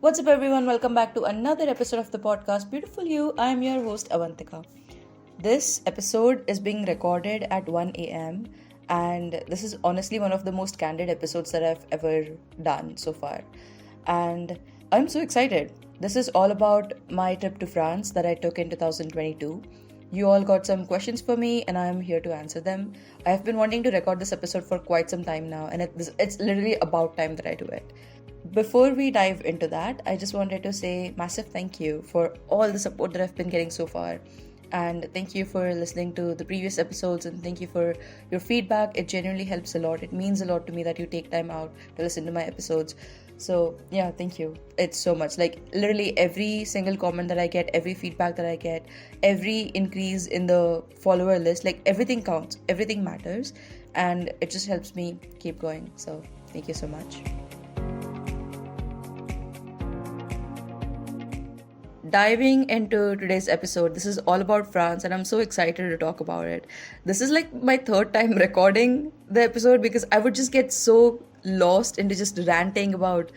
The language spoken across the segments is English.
What's up, everyone? Welcome back to another episode of the podcast Beautiful You. I'm your host, Avantika. This episode is being recorded at 1 a.m., and this is honestly one of the most candid episodes that I've ever done so far. And I'm so excited. This is all about my trip to France that I took in 2022. You all got some questions for me, and I'm here to answer them. I've been wanting to record this episode for quite some time now, and it's literally about time that I do it. Before we dive into that, I just wanted to say massive thank you for all the support that I've been getting so far. And thank you for listening to the previous episodes, and thank you for your feedback. It genuinely helps a lot. It means a lot to me that you take time out to listen to my episodes. So yeah, thank you. It's so much. Like literally every single comment that I get, every feedback that I get, every increase in the follower list, like everything counts, everything matters, and it just helps me keep going. So thank you so much. Diving into today's episode, this is all about France, and I'm so excited to talk about it. This is like my third time recording the episode because I would just get so lost into just ranting about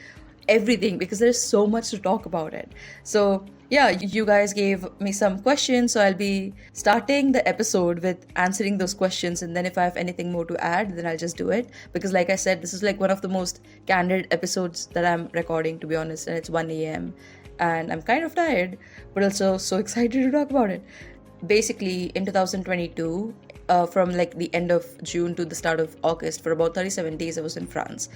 everything because there's so much to talk about it. So, yeah, you guys gave me some questions, so I'll be starting the episode with answering those questions, and then if I have anything more to add, then I'll just do it. Because, like I said, this is like one of the most candid episodes that I'm recording, to be honest, and it's 1 a.m. and I'm kind of tired, but also so excited to talk about it. Basically, in 2022, from like the end of June to the start of August, for about 37 days, I was in France.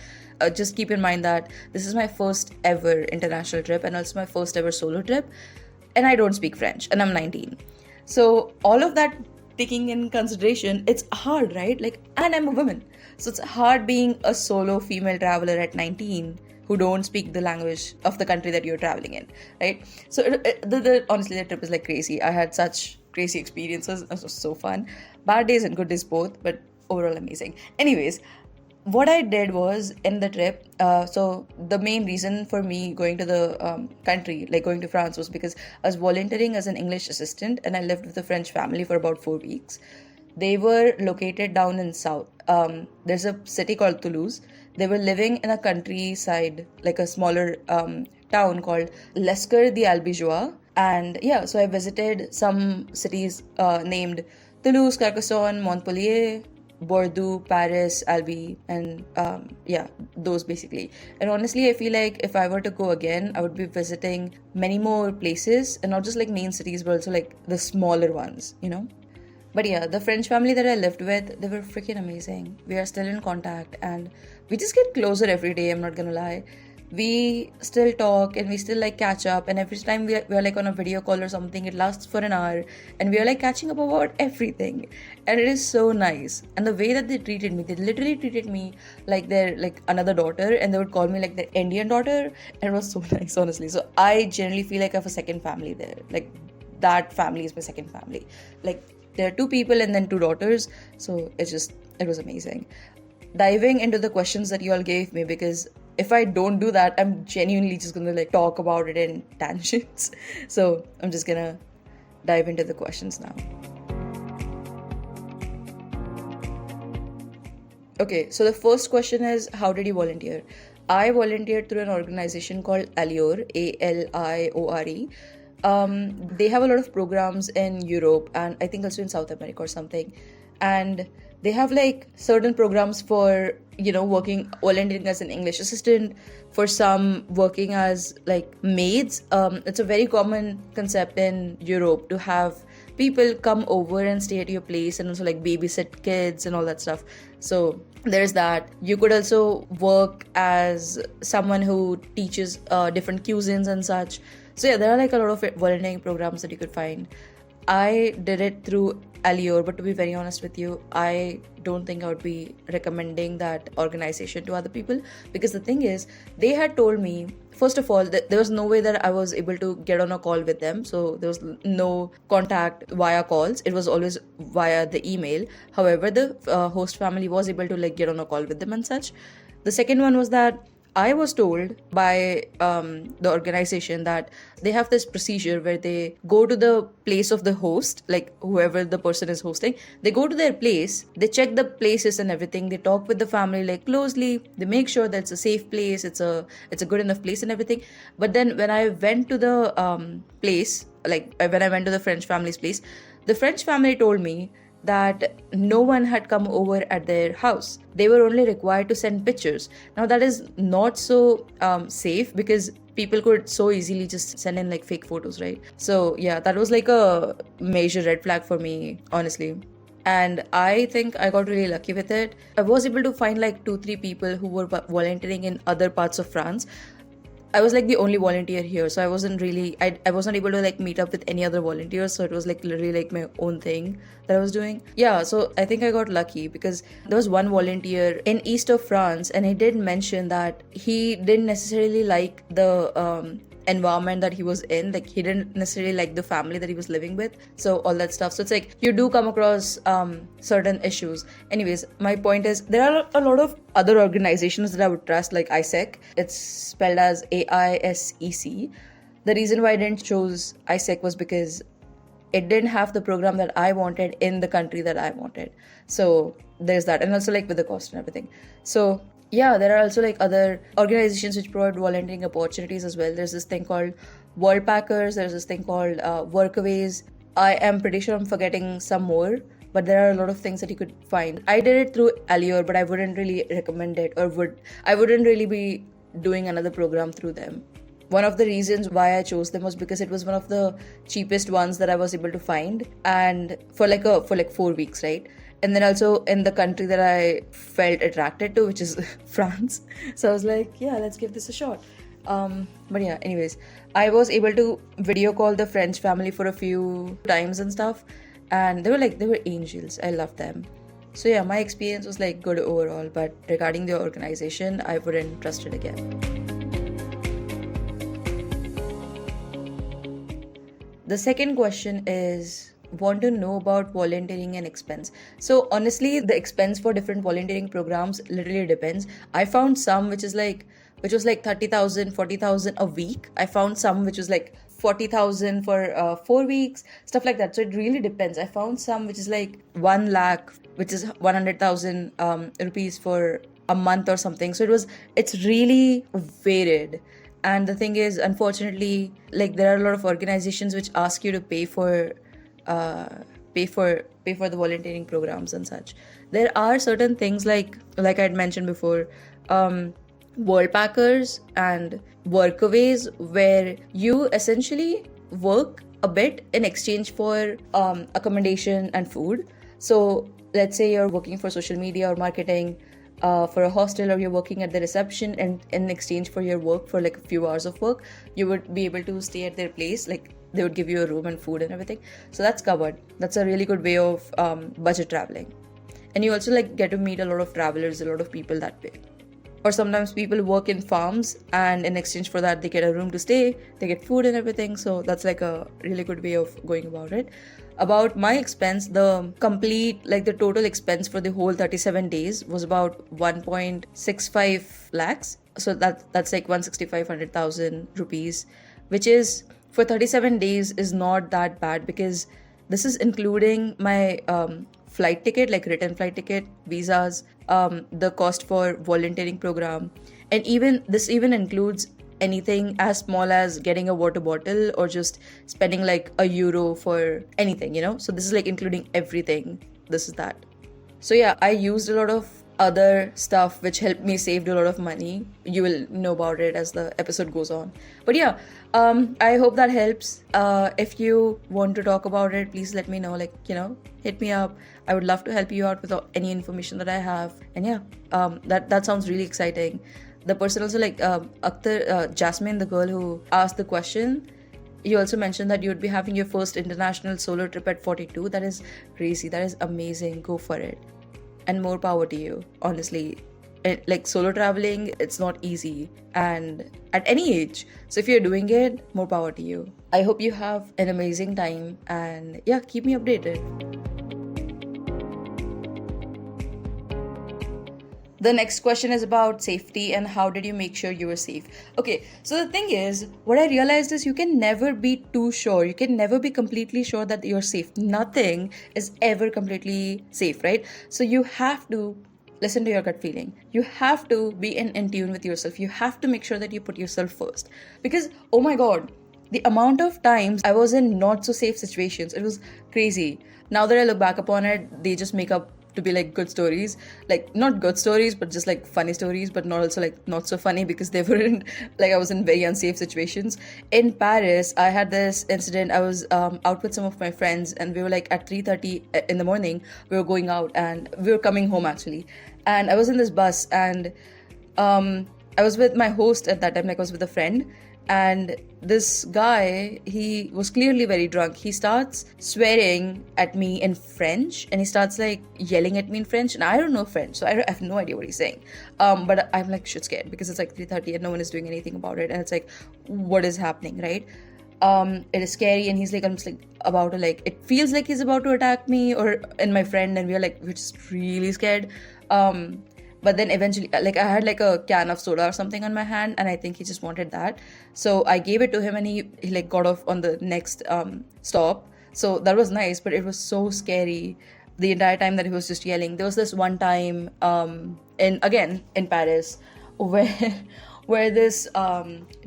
Just keep in mind that this is my first ever international trip and also my first ever solo trip, and I don't speak French, and I'm 19. So all of that taking in consideration, it's hard, right? Like, and I'm a woman, so it's hard being a solo female traveler at 19 who don't speak the language of the country that you're traveling in, right? So honestly, the trip is like crazy. I had such crazy experiences. It was so fun. Bad days and good days both, but overall amazing. Anyways, what I did was in the trip, so the main reason for me going to the country, like going to France, was because I was volunteering as an English assistant, and I lived with a French family for about 4 weeks. They were located down in south. There's a city called Toulouse. They were living in a countryside, like a smaller town called Lescar de Albigeois. And yeah, so I visited some cities named Toulouse, Carcassonne, Montpellier, Bordeaux, Paris, Albi, and those basically. And honestly, I feel like if I were to go again, I would be visiting many more places, and not just like main cities, but also like the smaller ones, you know? But yeah, the French family that I lived with, they were freaking amazing. We are still in contact and we just get closer every day, I'm not gonna lie. We still talk and we still like catch up, and every time we are like on a video call or something, it lasts for an hour and we are like catching up about everything, and it is so nice. And the way that they treated me, they literally treated me like they're like another daughter, and they would call me like their Indian daughter, and it was so nice, honestly. So I generally feel like I have a second family there. Like that family is my second family. Like there are 2 people and then 2 daughters, so it was amazing. Diving into the questions that you all gave me, because if I don't do that, I'm genuinely just gonna like talk about it in tangents. So I'm just gonna dive into the questions now. Okay, so the first question is, how did you volunteer? I volunteered through an organization called Aliore, Aliore. They have a lot of programs in Europe and I think also in South America or something. And they have like certain programs for, volunteering as an English assistant, for some working as like maids. It's a very common concept in Europe to have people come over and stay at your place and also like babysit kids and all that stuff. So there's that. You could also work as someone who teaches different cuisines and such. So yeah, there are like a lot of volunteering programs that you could find. I did it through Aliore, but to be very honest with you, I don't think I would be recommending that organization to other people, because the thing is, they had told me, first of all, that there was no way that I was able to get on a call with them. So there was no contact via calls. It was always via the email. However, the host family was able to like get on a call with them and such. The second one was that I was told by the organization that they have this procedure where they go to the place of the host, like whoever the person is hosting. They go to their place, they check the places and everything. They talk with the family like closely. They make sure that it's a safe place, it's a good enough place and everything. But then when I went to the place, like when I went to the French family's place, the French family told me that no one had come over at their house. They were only required to send pictures. Now that is not so safe, because people could so easily just send in like fake photos, right? So yeah, that was like a major red flag for me, honestly. And I think I got really lucky with it. I was able to find like 2-3 people who were volunteering in other parts of France. I was like the only volunteer here, so I wasn't really, I wasn't able to like meet up with any other volunteers, so it was like literally like my own thing that I was doing. Yeah, so I think I got lucky because there was one volunteer in east of France, and he did mention that he didn't necessarily like the environment that he was in. Like he didn't necessarily like the family that he was living with, so all that stuff. So it's like you do come across certain issues. Anyways, my point is there are a lot of other organizations that I would trust, like ISEC. It's spelled as AISEC. The reason why I didn't choose ISEC was because it didn't have the program that I wanted in the country that I wanted. So there's that, and also like with the cost and everything. So yeah, there are also like other organizations which provide volunteering opportunities as well. There's this thing called Worldpackers. There's this thing called Workaways. I am pretty sure I'm forgetting some more, but there are a lot of things that you could find. I did it through Allure, but I wouldn't really recommend it, or I wouldn't really be doing another program through them. One of the reasons why I chose them was because it was one of the cheapest ones that I was able to find, and for like 4 weeks, right? And then also in the country that I felt attracted to, which is France. So I was like, yeah, let's give this a shot. But yeah, anyways, I was able to video call the French family for a few times and stuff, and they were angels. I loved them. So yeah, my experience was like good overall, but regarding the organization, I wouldn't trust it again. The second question is, want to know about volunteering and expense. So honestly, the expense for different volunteering programs literally depends. I found some which was like 30,000, 40,000 a week. I found some which was like 40,000 for 4 weeks, stuff like that. So it really depends. I found some which is like 1 lakh, which is 100,000 rupees for a month or something. So it's really varied. And the thing is, unfortunately, like there are a lot of organizations which ask you to pay for the volunteering programs and such. There are certain things like I'd mentioned before, Worldpackers and Workaways, where you essentially work a bit in exchange for accommodation and food. So let's say you're working for social media or marketing for a hostel, or you're working at the reception, and in exchange for your work, for like a few hours of work, you would be able to stay at their place. Like they would give you a room and food and everything. So that's covered. That's a really good way of budget traveling. And you also like get to meet a lot of travelers, a lot of people that way. Or sometimes people work in farms, and in exchange for that, they get a room to stay, they get food and everything. So that's like a really good way of going about it. About my expense, the total expense for the whole 37 days was about 1.65 lakhs. So that's like 165,000 rupees, which is for 37 days is not that bad, because this is including my flight ticket, like return flight ticket, visas, the cost for volunteering program, and this even includes anything as small as getting a water bottle or just spending like €1 for anything, so this is like including everything. This is that. So yeah, I used a lot of other stuff which helped me save a lot of money. You will know about it as the episode goes on. But yeah, I hope that helps. If you want to talk about it, please let me know. Hit me up. I would love to help you out with any information that I have. And yeah, that sounds really exciting. The person also Akhtar, Jasmine, the girl who asked the question, you also mentioned that you would be having your first international solo trip at 42. That is crazy. That is amazing. Go for it. And more power to you, honestly. Solo traveling, it's not easy, and at any age. So if you're doing it, more power to you. I hope you have an amazing time, and yeah, keep me updated. The next question is about safety and how did you make sure you were safe? Okay, so the thing is, what I realized is you can never be too sure. You can never be completely sure that you're safe. Nothing is ever completely safe, right? So you have to listen to your gut feeling. You have to be in tune with yourself. You have to make sure that you put yourself first. Because, oh my God, the amount of times I was in not so safe situations, it was crazy. Now that I look back upon it, they just make up to be like good stories, like not good stories but just like funny stories, but not also like not so funny because they weren't like I was in very unsafe situations. In Paris, I had this incident. I was out with some of my friends and we were like at 3:30 in the morning. We were going out and we were coming home actually, and I was in this bus and I was with my host at that time, like I was with a friend, and this guy, he was clearly very drunk. He starts swearing at me in French and he starts like yelling at me in French, and I don't know French, so I have no idea what he's saying. But I'm like shit scared because it's like 3:30 and no one is doing anything about it, and it's like what is happening, right? It is scary, and he's like, I'm just like about to like, it feels like he's about to attack me or in my friend, and we're just really scared. But then eventually, like I had like a can of soda or something on my hand, and I think he just wanted that, so I gave it to him, and he like got off on the next stop. So that was nice, but it was so scary the entire time that he was just yelling. There was this one time in Paris where where this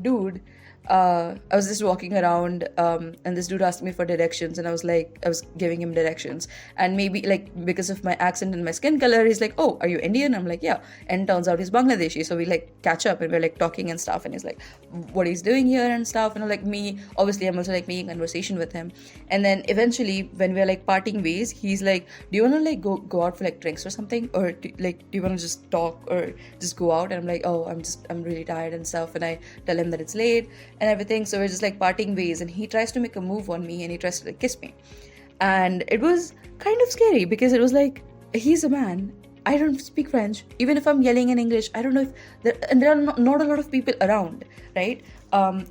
dude, I was just walking around, and this dude asked me for directions, and I was giving him directions, and maybe like because of my accent and my skin color, he's like, "Oh, are you Indian?" I'm like, "Yeah," and turns out he's Bangladeshi. So we like catch up and we're like talking and stuff, and he's like, "What he's doing here and stuff," and I'm like, me, obviously, I'm also like making conversation with him, and then eventually when we're like parting ways, he's like, "Do you want to like go out for like drinks or something, or do you want to just talk or just go out?" And I'm like, "Oh, I'm really tired and stuff," and I tell him that it's late and everything, so we're just like parting ways, and he tries to make a move on me and he tries to like kiss me, and it was kind of scary because it was like, he's a man, I don't speak French, even if I'm yelling in English, I don't know if there are not a lot of people around, right?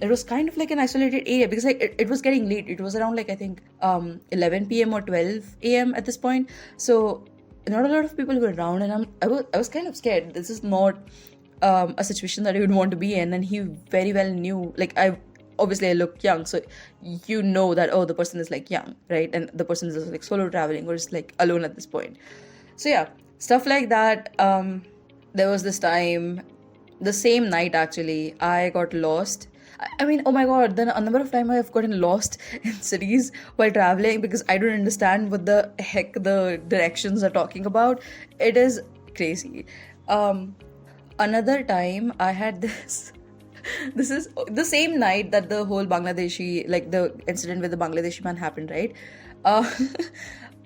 It was kind of like an isolated area because like it was getting late. It was around like I think 11 p.m. or 12 a.m. at this point, so not a lot of people were around, and I was kind of scared. This is not a situation that I would want to be in, and he very well knew, like I look young, so you know that, oh, the person is like young, right? And the person is like solo traveling or just like alone at this point. So yeah, stuff like that. There was this time, the same night actually, I got lost. I mean, oh my god, then a number of times I have gotten lost in cities while traveling because I don't understand what the heck the directions are talking about. It is crazy. Another time I had this this is the same night that the whole Bangladeshi, like the incident with the Bangladeshi man happened, right? uh,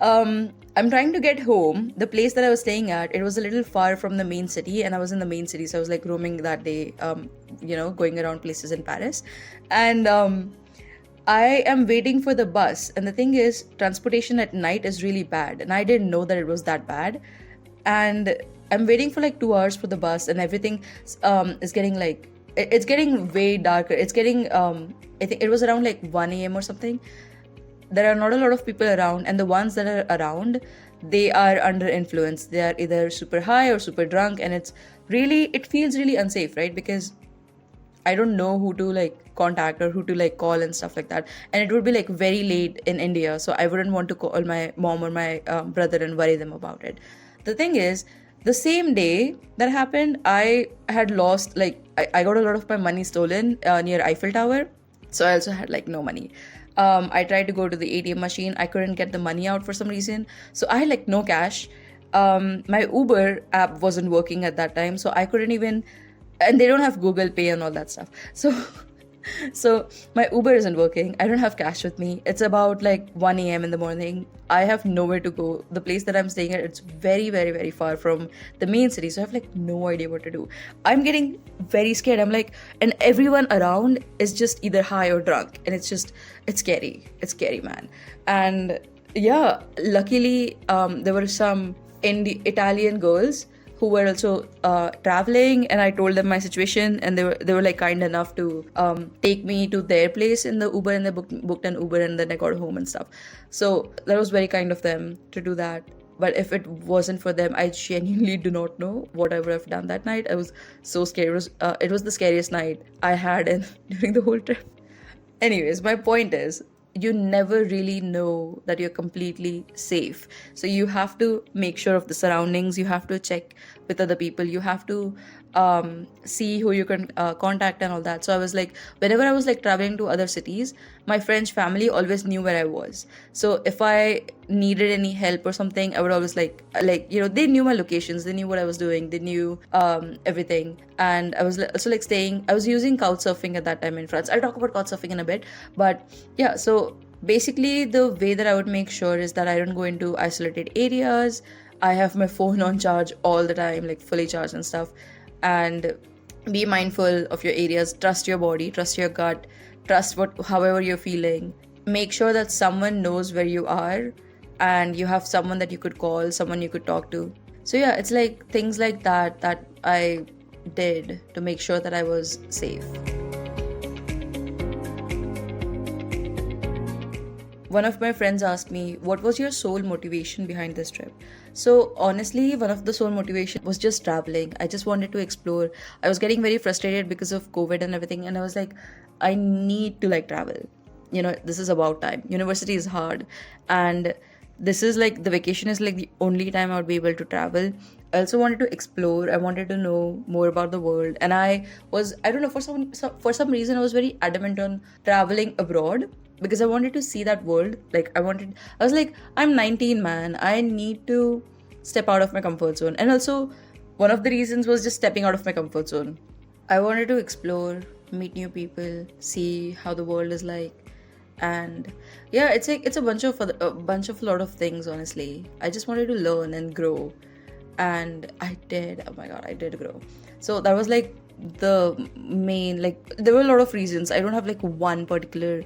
I'm trying to get home. The place that I was staying at, it was a little far from the main city, and I was in the main city, so I was like roaming that day, going around places in Paris, and I am waiting for the bus, and the thing is, transportation at night is really bad, and I didn't know that it was that bad, and I'm waiting for like 2 hours for the bus, and everything is getting like, it's getting way darker. It's getting I think it was around like 1 a.m. or something. There are not a lot of people around, and the ones that are around, they are under influence. They are either super high or super drunk, and it feels really unsafe, right? Because I don't know who to like contact or who to like call and stuff like that, and it would be like very late in India, so I wouldn't want to call my mom or my brother and worry them about it. The thing is, the same day that happened, I had lost, like, I got a lot of my money stolen near Eiffel Tower. So I also had like no money. I tried to go to the ATM machine. I couldn't get the money out for some reason. So I had like no cash. My Uber app wasn't working at that time. So I couldn't even, and they don't have Google Pay and all that stuff. So my Uber isn't working. I don't have cash with me. It's about like 1 a.m. in the morning. I have nowhere to go. The place that I'm staying at, it's very, very, very far from the main city. So I have like no idea what to do. I'm getting very scared. I'm like, and everyone around is just either high or drunk. And it's scary. It's scary, man. And yeah, luckily, there were some Italian girls who were also traveling, and I told them my situation, and they were like kind enough to take me to their place in the Uber, and they booked an Uber, and then I got home and stuff. So that was very kind of them to do that. But if it wasn't for them, I genuinely do not know what I would have done that night. I was so scared. It was the scariest night I had during the whole trip. Anyways, my point is, you never really know that you're completely safe. So you have to make sure of the surroundings. You have to check with other people. You have to see who you can contact and all that. So I was like, whenever I was like traveling to other cities, my French family always knew where I was. So if I needed any help or something, I would always they knew my locations, they knew what I was doing, they knew everything. And I was also like I was using Couchsurfing at that time in France. I'll talk about Couchsurfing in a bit, but yeah. So basically, the way that I would make sure is that I don't go into isolated areas. I have my phone on charge all the time, like fully charged and stuff. And be mindful of your areas. Trust your body, trust your gut, trust however you're feeling. Make sure that someone knows where you are and you have someone that you could call, someone you could talk to. So yeah, it's like things like that I did to make sure that I was safe. One of my friends asked me, what was your sole motivation behind this trip? So honestly, one of the sole motivation was just traveling. I just wanted to explore. I was getting very frustrated because of COVID and everything. And I was like, I need to like travel. This is about time. University is hard. And this is like, the vacation is like the only time I would be able to travel. I also wanted to explore. I wanted to know more about the world. And I don't know, for some reason, I was very adamant on traveling abroad. Because I wanted to see that world. I was like, I'm 19, man. I need to step out of my comfort zone. And also, one of the reasons was just stepping out of my comfort zone. I wanted to explore, meet new people, see how the world is like. And yeah, it's a bunch of a lot of things, honestly. I just wanted to learn and grow. And I did. Oh my God, I did grow. So that was like the main, there were a lot of reasons. I don't have like one particular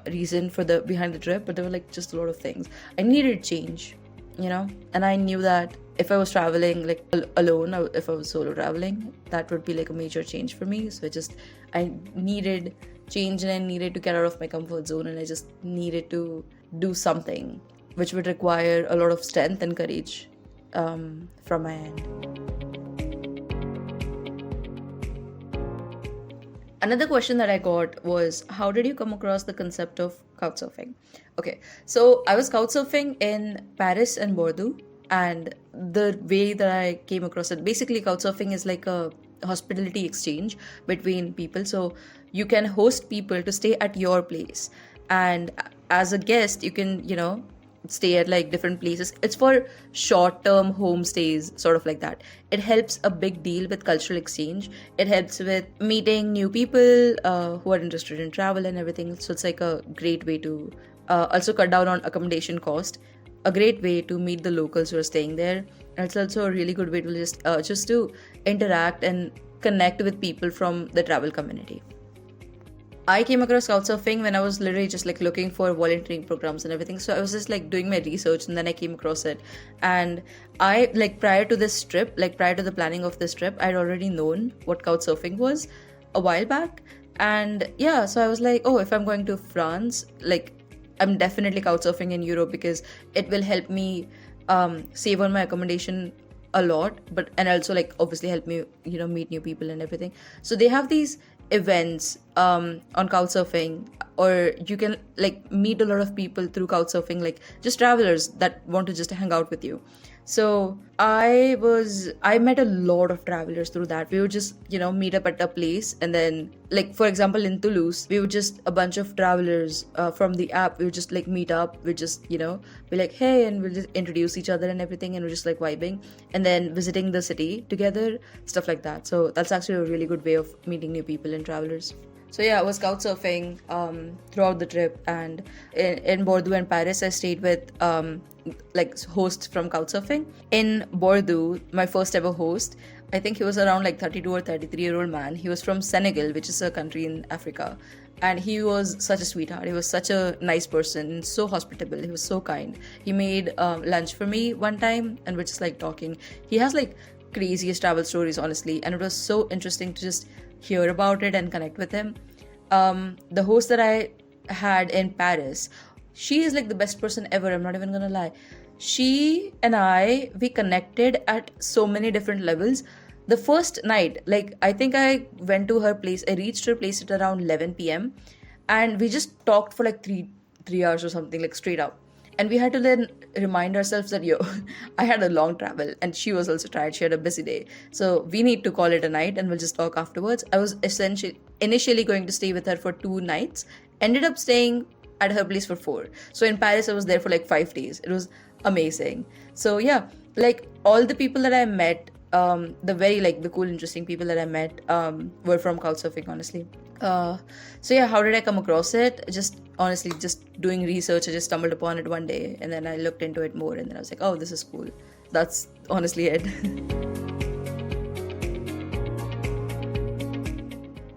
reason for behind the trip, but there were like just a lot of things. I needed change, and I knew that if I was traveling like alone, or if I was solo traveling, that would be like a major change for me. So I needed change, and I needed to get out of my comfort zone, and I just needed to do something which would require a lot of strength and courage from my end. Another question that I got was, how did you come across the concept of Couchsurfing? Okay, so I was Couchsurfing in Paris and Bordeaux, and the way that I came across it, basically Couchsurfing is like a hospitality exchange between people. So you can host people to stay at your place, and as a guest, you can, stay at like different places. It's for short-term homestays, sort of like that. It helps a big deal with cultural exchange. It helps with meeting new people who are interested in travel and everything. So it's like a great way to also cut down on accommodation cost. A great way to meet the locals who are staying there. And it's also a really good way to just to interact and connect with people from the travel community. I came across Couchsurfing when I was literally just like looking for volunteering programs and everything. So I was just like doing my research, and then I came across it. And I prior to this trip, prior to the planning of this trip, I'd already known what Couchsurfing was a while back. And yeah, so I was like, oh, if I'm going to France, I'm definitely Couchsurfing in Europe, because it will help me save on my accommodation a lot, and also obviously help me meet new people and everything. So they have these events on Couchsurfing, or you can meet a lot of people through Couchsurfing, just travelers that want to just hang out with you. So I met a lot of travelers through that. We would just meet up at a place, and then for example in Toulouse, we would just a bunch of travelers from the app, we would just meet up, we just be like, hey, and we'll just introduce each other and everything, and we're just vibing and then visiting the city together, stuff like that. So that's actually a really good way of meeting new people and travelers. So yeah, I was Couchsurfing throughout the trip, and in Bordeaux and Paris, I stayed with hosts from Couchsurfing. In Bordeaux, my first ever host, I think he was around 32 or 33-year-old man. He was from Senegal, which is a country in Africa, and he was such a sweetheart. He was such a nice person, so hospitable. He was so kind. He made lunch for me one time, and we're just talking. He has craziest travel stories, honestly, and it was so interesting to just hear about it and connect with him. The host that I had in Paris, She is like the best person ever. I'm not even gonna lie. She and we connected at so many different levels. The first night, like, I think I went to her place. I reached her place at around 11 p.m. and we just talked for like 3 hours or something, like straight up. And we had to then remind ourselves that, yo, I had a long travel and she was also tired. She had a busy day. So we need to call it a night and we'll just talk afterwards. I was initially going to stay with her for 2 nights, ended up staying at her place for 4. So in Paris, I was there for like 5 days. It was amazing. So yeah, like all the people that I met, the cool, interesting people that I met were from Couchsurfing, honestly. So yeah, how did I come across it? Just honestly, just doing research. I just stumbled upon it one day and then I looked into it more and then I was like, oh, this is cool. That's honestly it.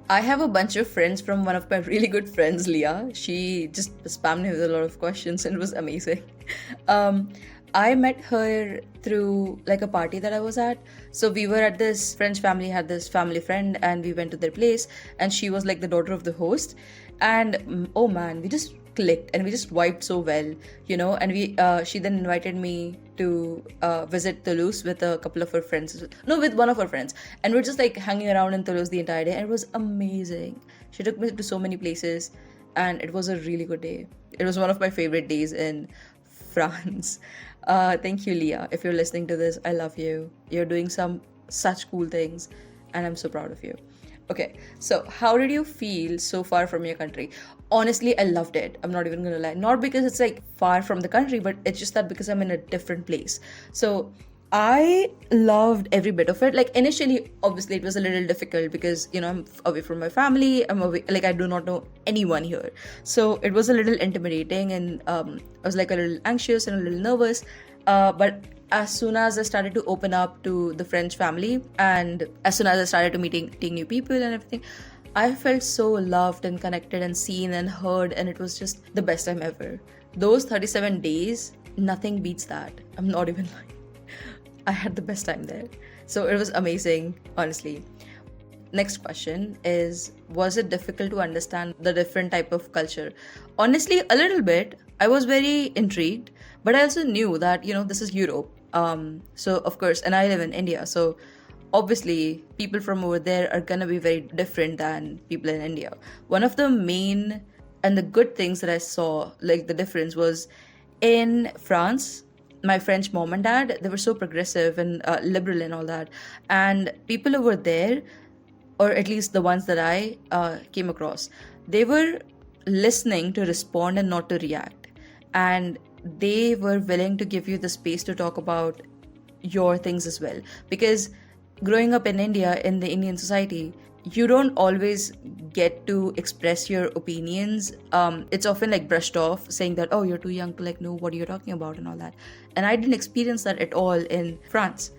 I have a bunch of friends from one of my really good friends, Leah. She just spammed me with a lot of questions and it was amazing. I met her through like a party that I was at. So we were at this French family, had this family friend, and we went to their place. And she was like the daughter of the host. And oh man, we just clicked and we just vibed so well, you know. And she then invited me to visit Toulouse with a couple of her friends. No, with one of her friends. And we're just like hanging around in Toulouse the entire day. And it was amazing. She took me to so many places. And it was a really good day. It was one of my favorite days in France. Thank you, Leah. If you're listening to this, I love you. You're doing some such cool things, and I'm so proud of you. Okay, so how did you feel so far from your country? Honestly, I loved it. I'm not even gonna lie. Not because it's like far from the country, but it's just that because I'm in a different place. So I loved every bit of it. Like initially, obviously, it was a little difficult because, you know, I'm away from my family. I'm away, like I do not know anyone here. So it was a little intimidating and I was like a little anxious and a little nervous. But as soon as I started to open up to the French family and as soon as I started to meeting new people and everything, I felt so loved and connected and seen and heard, and it was just the best time ever. Those 37 days, nothing beats that. I'm not even lying. I had the best time there. So it was amazing, honestly. Next question is, was it difficult to understand the different type of culture? Honestly, a little bit. I was very intrigued, but I also knew that, you know, this is Europe. So of course, and I live in India. So obviously, people from over there are gonna be very different than people in India. One of the main and the good things that I saw, like the difference, was in France. My French mom and dad, they were so progressive and liberal and all that. And people over there, or at least the ones that I came across, they were listening to respond and not to react. And they were willing to give you the space to talk about your things as well. Because growing up in India, in the Indian society, you don't always get to express your opinions. It's often like brushed off, saying that, oh, you're too young to like know what you're talking about and all that. And I didn't experience that at all in France.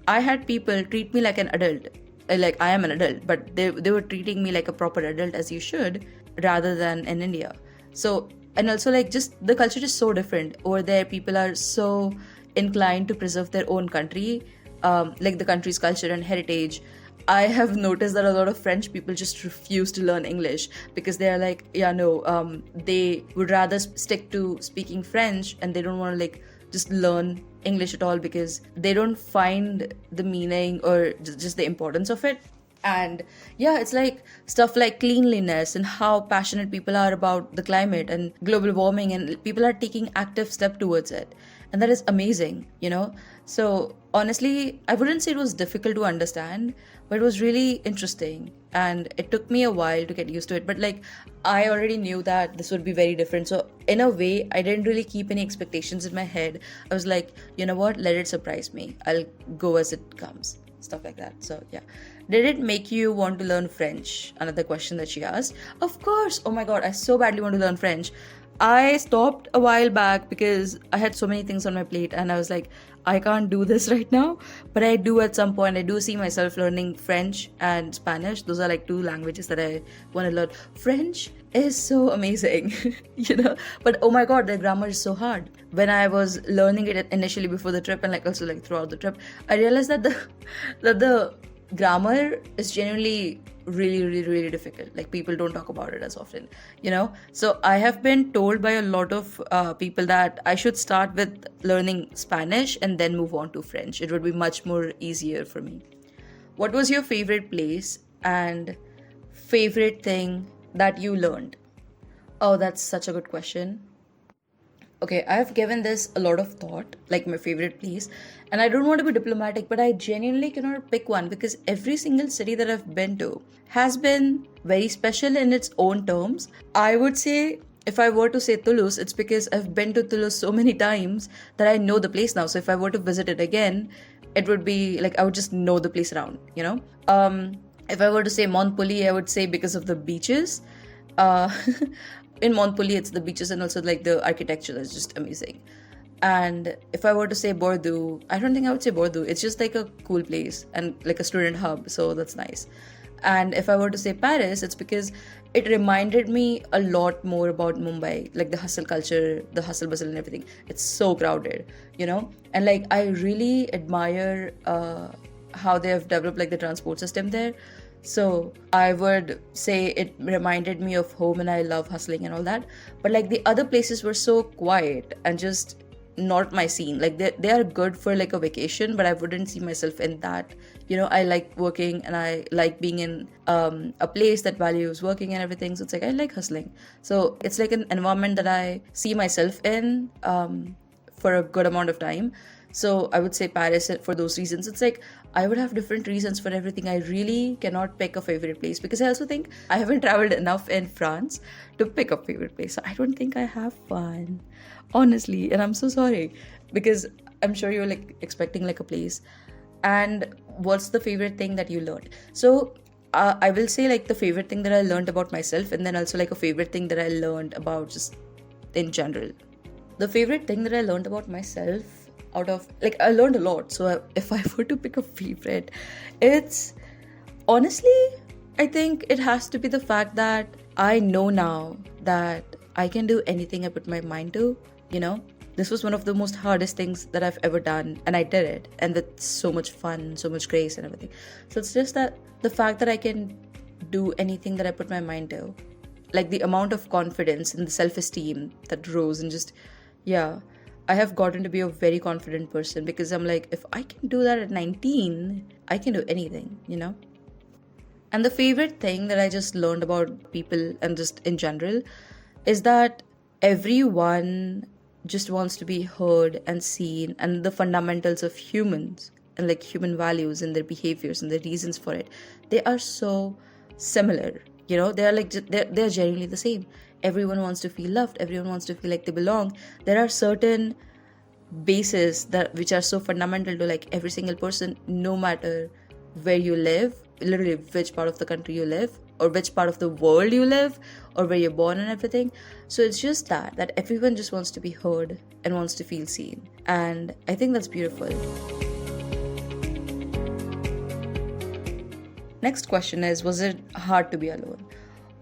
I had people treat me like an adult. Like I am an adult, but they were treating me like a proper adult, as you should, rather than in India. So, and also like just the culture is so different. Over there, people are so inclined to preserve their own country, like the country's culture and heritage. I have noticed that a lot of French people just refuse to learn English because they are like, yeah, no, they would rather stick to speaking French and they don't want to like just learn English at all because they don't find the meaning or just the importance of it. And yeah, it's like stuff like cleanliness and how passionate people are about the climate and global warming, and people are taking active step towards it. And that is amazing, you know? So honestly, I wouldn't say it was difficult to understand, but it was really interesting. And it took me a while to get used to it. But like, I already knew that this would be very different. So in a way, I didn't really keep any expectations in my head. I was like, you know what? Let it surprise me. I'll go as it comes. Stuff like that. So yeah. Did it make you want to learn French? Another question that she asked. Of course. Oh my God. I so badly want to learn French. I stopped a while back because I had so many things on my plate and I was like, I can't do this right now, but I do at some point. I do see myself learning French and Spanish. Those are like two languages that I want to learn. French is so amazing, you know, but oh my God, the grammar is so hard. When I was learning it initially before the trip and like also like throughout the trip, I realized that the grammar is genuinely really, really, really difficult. Like, people don't talk about it as often, you know? So I have been told by a lot of people that I should start with learning Spanish and then move on to French. It would be much more easier for me. What was your favorite place and favorite thing that you learned? Oh, that's such a good question. Okay, I have given this a lot of thought, like my favorite place, and I don't want to be diplomatic, but I genuinely cannot pick one because every single city that I've been to has been very special in its own terms. I would say if I were to say Toulouse, it's because I've been to Toulouse so many times that I know the place now. So if I were to visit it again, it would be like I would just know the place around, you know? If I were to say Montpellier, I would say because of the beaches. Uh, in Montpellier, it's the beaches and also like the architecture is just amazing. And if I were to say Bordeaux, I don't think I would say Bordeaux. It's just like a cool place and like a student hub, so that's nice. And if I were to say Paris, it's because it reminded me a lot more about Mumbai, like the hustle culture, the hustle bustle and everything. It's so crowded, you know? And like I really admire how they have developed like the transport system there. So I would say it reminded me of home and I love hustling and all that. But like the other places were so quiet and just not my scene. Like they are good for like a vacation, but I wouldn't see myself in that. You know, I like working and I like being in a place that values working and everything. So it's like I like hustling. So it's like an environment that I see myself in for a good amount of time. So I would say Paris for those reasons. It's like I would have different reasons for everything. I really cannot pick a favorite place because I also think I haven't traveled enough in France to pick a favorite place. So I don't think I have one, honestly. And I'm so sorry because I'm sure you're like expecting like a place. And what's the favorite thing that you learned? So I will say like the favorite thing that I learned about myself, and then also like a favorite thing that I learned about just in general. The favorite thing that I learned about myself out of like I learned a lot. So if I were to pick a favorite, it's honestly I think it has to be the fact that I know now that I can do anything I put my mind to. You know, this was one of the most hardest things that I've ever done, and I did it, and with so much fun, so much grace and everything. So it's just that the fact that I can do anything that I put my mind to, like the amount of confidence and the self-esteem that rose, and just yeah, I have gotten to be a very confident person because I'm like, if I can do that at 19, I can do anything, you know? And the favorite thing that I just learned about people and just in general is that everyone just wants to be heard and seen, and the fundamentals of humans and like human values and their behaviors and the reasons for it, they are so similar. You know, they are like they're genuinely the same. Everyone wants to feel loved. Everyone wants to feel like they belong. There are certain bases that which are so fundamental to like every single person, no matter where you live, literally which part of the country you live, or which part of the world you live, or where you're born and everything. So it's just that everyone just wants to be heard and wants to feel seen, and I think that's beautiful. Next question is, was it hard to be alone?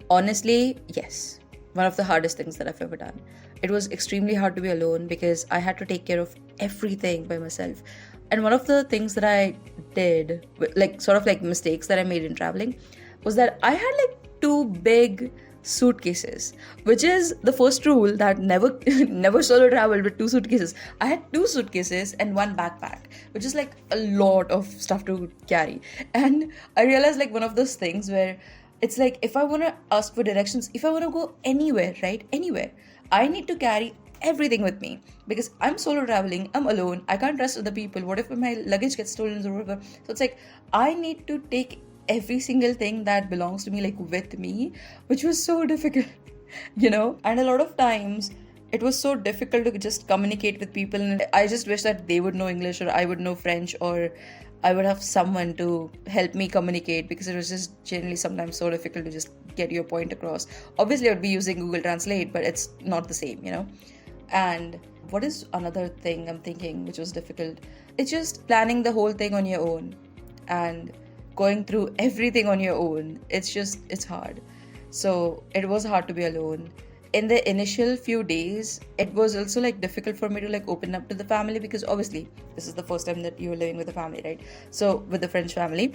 Honestly, yes. One of the hardest things that I've ever done. It was extremely hard to be alone because I had to take care of everything by myself. And one of the things that I did, like sort of like mistakes that I made in traveling, was that I had like 2 big suitcases, which is the first rule that never solo travel with 2 suitcases. I had 2 suitcases and 1 backpack, which is like a lot of stuff to carry. And I realized like one of those things where it's like if I want to ask for directions, if I want to go anywhere, right? Anywhere, I need to carry everything with me because I'm solo traveling, I'm alone, I can't trust other people. What if my luggage gets stolen or whatever? So it's like I need to take every single thing that belongs to me like with me, which was so difficult, you know? And a lot of times it was so difficult to just communicate with people, and I just wish that they would know English or I would know French or I would have someone to help me communicate, because it was just generally sometimes so difficult to just get your point across. Obviously, I would be using Google Translate, but it's not the same, you know? And what is another thing I'm thinking which was difficult? It's just planning the whole thing on your own and going through everything on your own. It's hard. So it was hard to be alone. In the initial few days, it was also like difficult for me to like open up to the family, because obviously this is the first time that you're living with a family, right? So with the French family,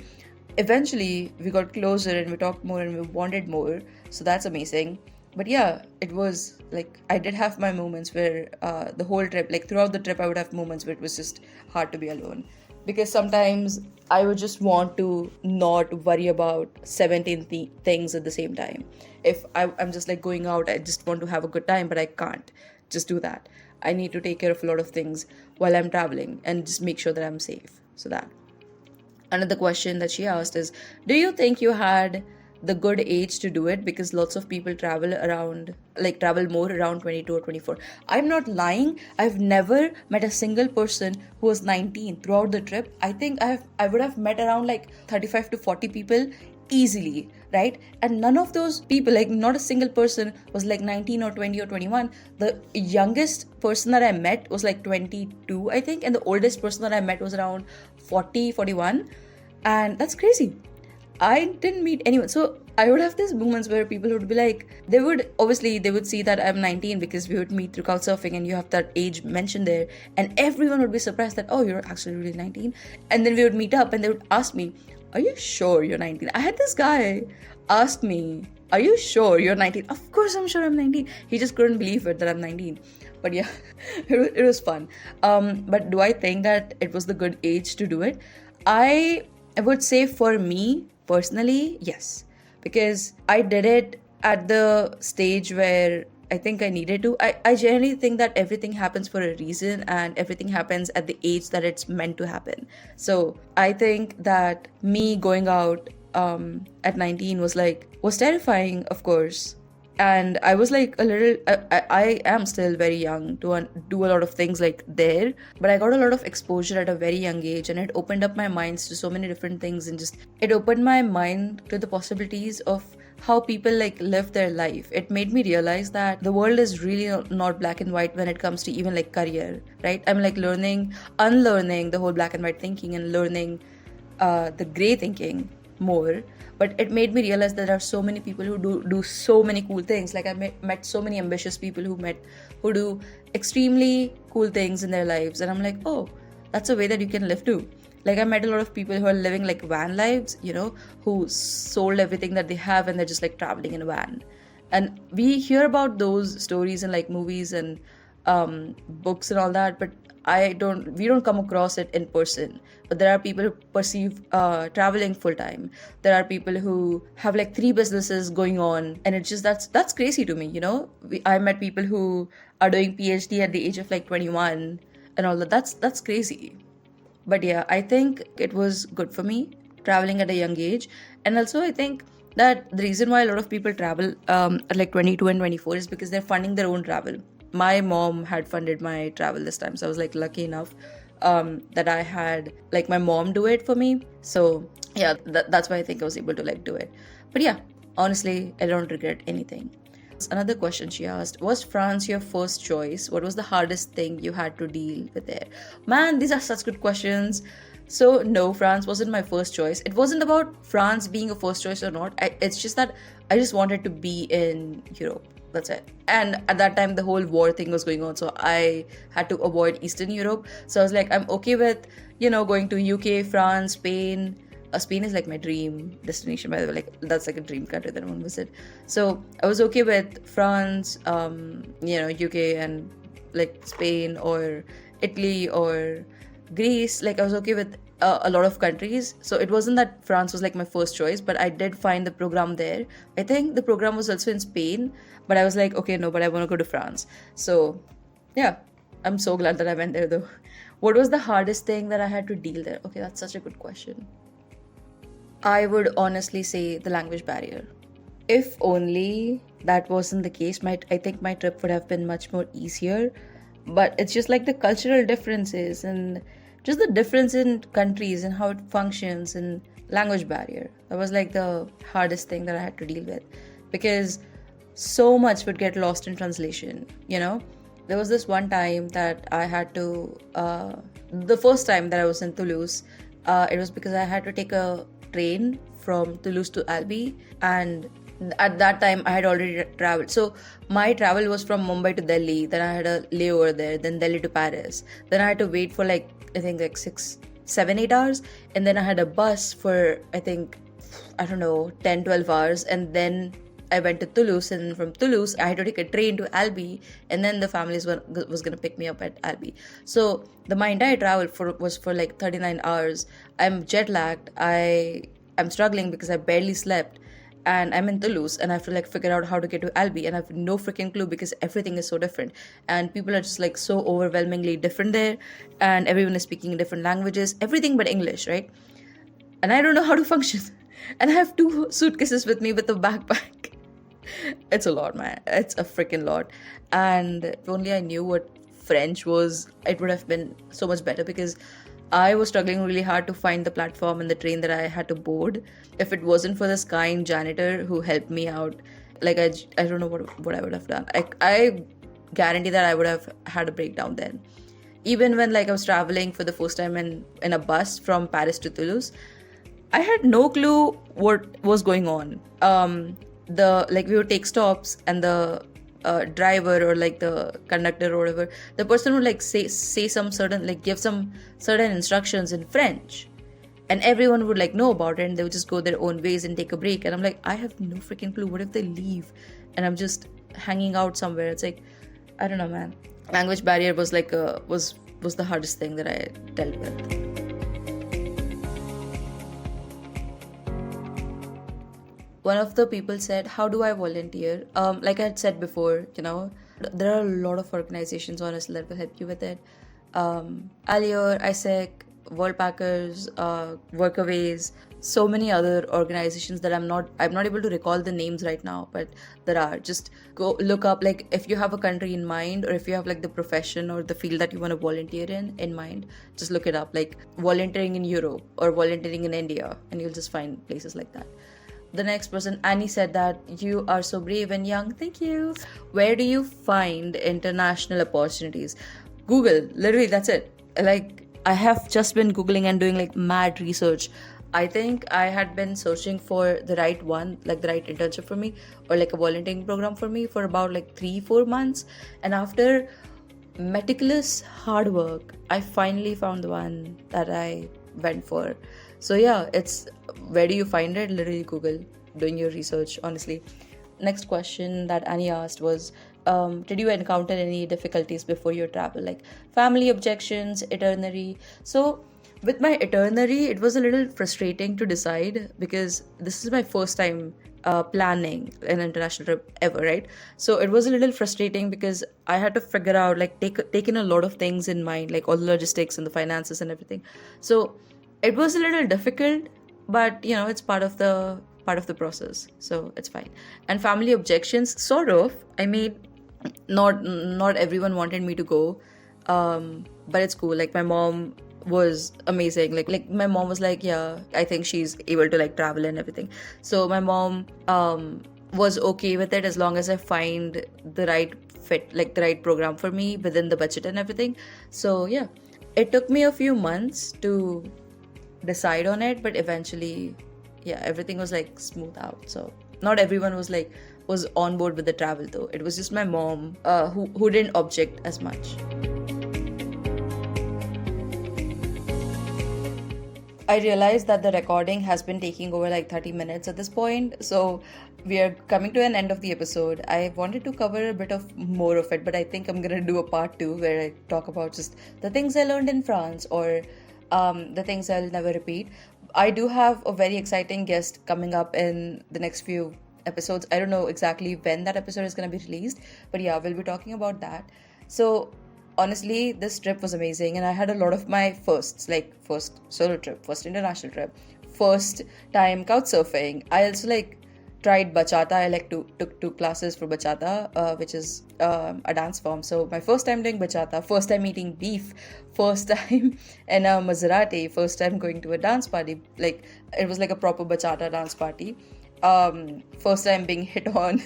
Eventually we got closer and we talked more and we bonded more, so that's amazing. But yeah, it was like I did have my moments where the whole trip, like throughout the trip, I would have moments where it was just hard to be alone, because sometimes I would just want to not worry about 17 things at the same time. If I'm just like going out, I just want to have a good time, but I can't just do that. I need to take care of a lot of things while I'm traveling and just make sure that I'm safe. So that. Another question that she asked is, do you think you had the good age to do it? Because lots of people travel around, like travel more around 22 or 24. I'm not lying. I've never met a single person who was 19 throughout the trip. I think I would have met around like 35 to 40 people easily, right? And none of those people, like not a single person was like 19 or 20 or 21. The youngest person that I met was like 22, I think, and the oldest person that I met was around 40, 41. And that's crazy. I didn't meet anyone. So I would have these moments where people would be like, they would see that I'm 19 because we would meet through Couchsurfing and you have that age mentioned there. And everyone would be surprised that, oh, you're actually really 19. And then we would meet up and they would ask me, are you sure you're 19? I had this guy ask me, are you sure you're 19? Of course I'm sure I'm 19. He just couldn't believe it that I'm 19. But yeah, it was fun. But do I think that it was the good age to do it? I would say for me, personally, yes, because I did it at the stage where I think I needed to. I generally think that everything happens for a reason and everything happens at the age that it's meant to happen. So I think that me going out at 19 was terrifying, of course. And I was like a little, I am still very young to do a lot of things like there, but I got a lot of exposure at a very young age and it opened up my minds to so many different things and just, it opened my mind to the possibilities of how people like live their life. It made me realize that the world is really not black and white when it comes to even like career, right? I'm like unlearning the whole black and white thinking and learning the gray thinking more. But it made me realize that there are so many people who do so many cool things. Like I met so many ambitious people who do extremely cool things in their lives, and I'm like, oh, that's a way that you can live too. Like I met a lot of people who are living like van lives, who sold everything that they have and they're just like traveling in a van. And we hear about those stories in like movies and books and all that, but we don't come across it in person. But there are people who perceive traveling full time. There are people who have like 3 businesses going on, and it's just that's crazy to me. I met people who are doing PhD at the age of like 21 and all that. That's crazy. But yeah, I think it was good for me traveling at a young age, and also I think that the reason why a lot of people travel at like 22 and 24 is because they're funding their own travel. My mom had funded my travel this time, so I was like lucky enough that I had like my mom do it for me. So yeah, that's why I think I was able to like do it. But yeah, honestly, I don't regret anything. Another question she asked, was France your first choice? What was the hardest thing you had to deal with there? Man, these are such good questions. So no, France wasn't my first choice. It wasn't about France being a first choice or not. It's just that I just wanted to be in Europe. That's it. And at that time, the whole war thing was going on. So I had to avoid Eastern Europe. So I was like, I'm okay with, going to UK, France, Spain. Spain is like my dream destination, by the way. Like that's like a dream country that I want to visit. So I was okay with France, UK and like Spain or Italy or Greece. Like I was okay with a lot of countries. So it wasn't that France was like my first choice, but I did find the program there. I think the program was also in Spain, but I was like, okay, no, but I want to go to France. So yeah, I'm so glad that I went there though. What was the hardest thing that I had to deal there? Okay, that's such a good question. I would honestly say the language barrier. If only that wasn't the case, I think my trip would have been much more easier. But it's just like the cultural differences and just the difference in countries and how it functions and language barrier. That was like the hardest thing that I had to deal with, because so much would get lost in translation. There was this one time that I had to, the first time that I was in Toulouse, it was because I had to take a train from Toulouse to Albi, and at that time I had already traveled. So my travel was from Mumbai to Delhi, then I had a layover there, then Delhi to Paris, then I had to wait for like I think like 6 7-8 hours, and then I had a bus for, I think, I don't know, 10-12 hours, and then I went to Toulouse, and from Toulouse I had to take a train to Albi, and then the family was going to pick me up at Albi. So my entire travel was for like 39 hours. I'm jet lagged. I'm struggling because I barely slept, and I'm in Toulouse, and I have to like figure out how to get to Albi, and I have no freaking clue because everything is so different, and people are just like so overwhelmingly different there, and everyone is speaking different languages, everything but English, right? And I don't know how to function. And I have 2 suitcases with me with a backpack. It's a lot, man. It's a freaking lot. And if only I knew what French was, it would have been so much better, because I was struggling really hard to find the platform and the train that I had to board. If it wasn't for this kind janitor who helped me out, like I don't know what I would have done. I guarantee that I would have had a breakdown then. Even when like I was traveling for the first time in a bus from Paris to Toulouse, I had no clue what was going on. We would take stops, and the driver or like the conductor or whatever, the person would like say some certain, like give some certain instructions in French, and everyone would like know about it, and they would just go their own ways and take a break. And I'm like, I have no freaking clue. What if they leave and I'm just hanging out somewhere? It's like, I don't know, man. Language barrier was like was the hardest thing that I dealt with. One of the people said, how do I volunteer? Like I had said before, there are a lot of organizations, honestly, that will help you with it. Alior, ISEC, Worldpackers, Workaways, so many other organizations that I'm not able to recall the names right now, but there are. Just go look up, like if you have a country in mind, or if you have like the profession or the field that you want to volunteer in mind, just look it up, like volunteering in Europe or volunteering in India, and you'll just find places like that. The next person, Annie, said that you are so brave and young. Thank you. Where do you find international opportunities? Google. Literally, that's it. Like, I have just been Googling and doing like mad research. I think I had been searching for the right one, like the right internship for me, or like a volunteering program for me, for about like 3-4 months. And after meticulous hard work, I finally found the one that I went for. So yeah, it's, where do you find it? Literally Google, doing your research, honestly. Next question that Annie asked was, did you encounter any difficulties before your travel, like family objections, itinerary? So with my itinerary, it was a little frustrating to decide, because this is my first time planning an international trip ever, right? So it was a little frustrating because I had to figure out, like take in a lot of things in mind, like all the logistics and the finances and everything. So it was a little difficult, but it's part of the process, so it's fine. And family objections, sort of. I mean, not everyone wanted me to go, but it's cool. Like my mom was amazing. Like my mom was like, yeah, I think she's able to like travel and everything. So my mom was okay with it, as long as I find the right fit, like the right program for me within the budget and everything. So yeah, it took me a few months to decide on it, but eventually, yeah, everything was like smooth out. So not everyone was on board with the travel, though. It was just my mom who didn't object as much. I realized that the recording has been taking over like 30 minutes at this point, so we are coming to an end of the episode. I wanted to cover a bit of more of it, but I think I'm gonna do a part 2 where I talk about just the things I learned in France, or the things I'll never repeat. I do have a very exciting guest coming up in the next few episodes. I don't know exactly when that episode is going to be released, but yeah, we'll be talking about that. So honestly, this trip was amazing, and I had a lot of my firsts, like first solo trip, first international trip, first time couchsurfing. I also like tried bachata. I took 2 classes for bachata, which is a dance form. So my first time doing bachata, first time eating beef, first time in a Maserati, first time going to a dance party. Like it was like a proper bachata dance party. First time being hit on.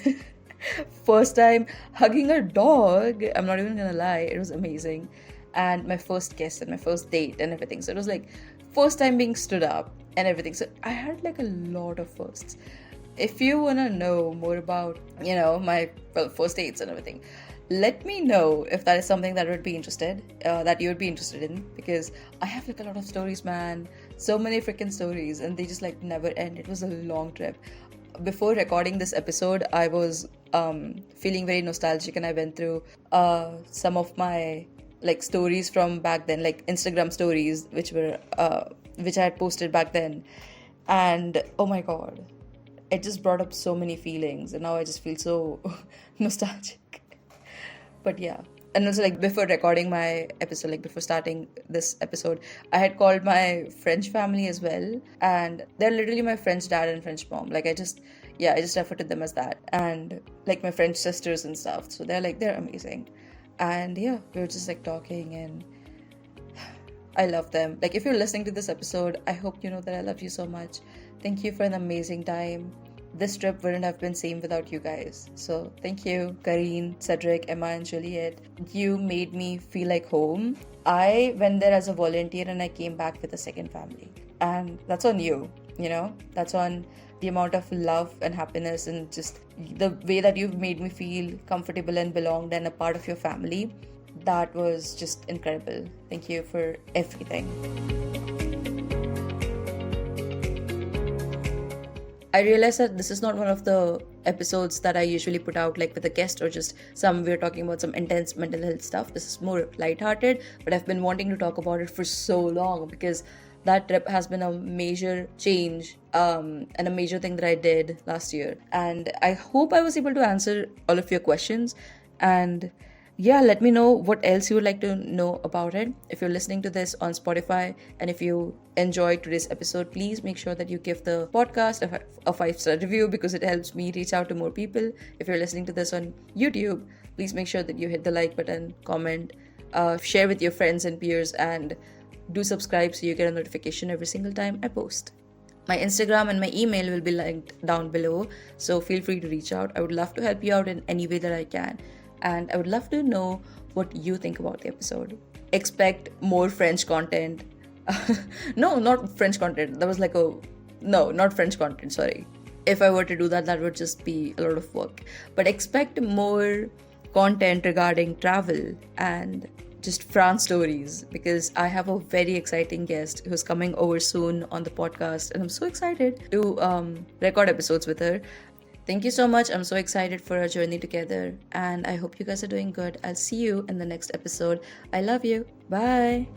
First time hugging a dog. I'm not even gonna lie, it was amazing. And my first kiss and my first date and everything. So it was like first time being stood up and everything. So I had like a lot of firsts. If you want to know more about, my first dates and everything, Let me know if that is something that you would be interested in, because I have like a lot of stories, man. So many freaking stories, and they just like never end. It was a long trip. Before recording this episode, I was feeling very nostalgic, and I went through some of my like stories from back then, like Instagram stories, which I had posted back then, and oh my god, it just brought up so many feelings, and now I just feel so nostalgic. But yeah. And also, like, before recording my episode, like before starting this episode, I had called my French family as well, and they're literally my French dad and French mom. Like, I just refer to them as that, and like my French sisters and stuff. So they're amazing, and yeah, we were just like talking, and I love them. Like, if you're listening to this episode, I hope you know that I love you so much. Thank you for an amazing time. This trip wouldn't have been same without you guys. So thank you, Karine, Cedric, Emma, and Juliet. You made me feel like home. I went there as a volunteer and I came back with a second family. And that's on you, you know? That's on the amount of love and happiness and just the way that you've made me feel comfortable and belonged and a part of your family. That was just incredible. Thank you for everything. I realized that this is not one of the episodes that I usually put out like with a guest or just we're talking about some intense mental health stuff. This is more lighthearted, but I've been wanting to talk about it for so long because that trip has been a major change and a major thing that I did last year. And I hope I was able to answer all of your questions. And yeah, let me know what else you would like to know about it. If you're listening to this on Spotify and if you enjoyed today's episode, please make sure that you give the podcast a 5-star review because it helps me reach out to more people. If you're listening to this on YouTube, please make sure that you hit the like button, comment, share with your friends and peers, and do subscribe so you get a notification every single time I post. My Instagram and my email will be linked down below, so feel free to reach out. I would love to help you out in any way that I can. And I would love to know what you think about the episode. Expect more French content. No, not French content. Not French content, sorry. If I were to do that, that would just be a lot of work. But expect more content regarding travel and just France stories, because I have a very exciting guest who's coming over soon on the podcast, and I'm so excited to record episodes with her. Thank you so much. I'm so excited for our journey together, and I hope you guys are doing good. I'll see you in the next episode. I love you. Bye.